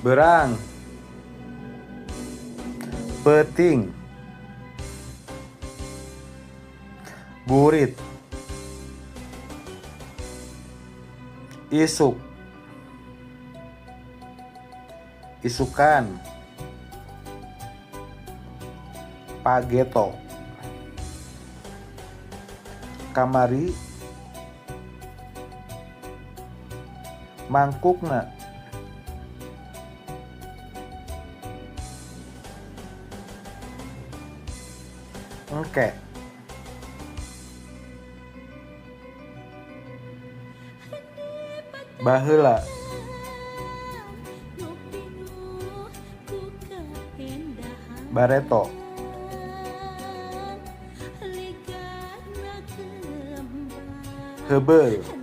Berang, peuting, burit, isuk, isukan, pageto, kamari, mangkukna, engke, baheula, bareto, heubeul.